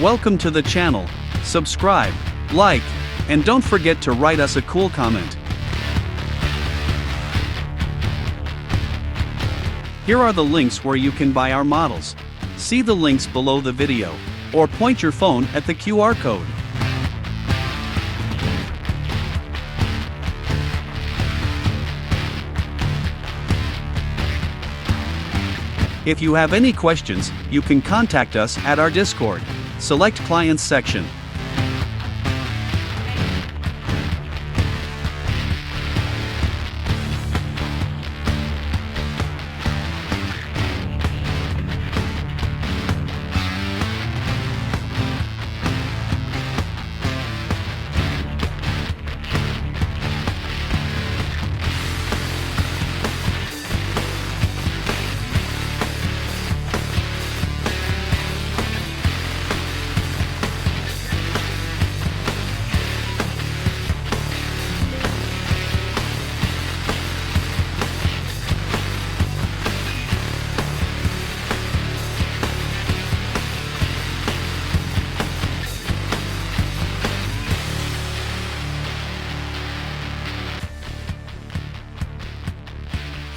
Welcome to the channel. Subscribe, like, and don't forget to write us a cool comment. Here are the links where you can buy our models. See the links below the video, or point your phone at the QR code. If you have any questions, you can contact us at our Discord. Select Clients section.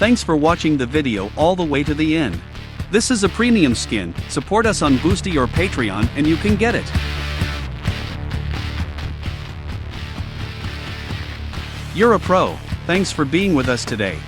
Thanks for watching the video all the way to the end. This is a premium skin. Support us on Boosty or Patreon and you can get it. You're a pro. Thanks for being with us today.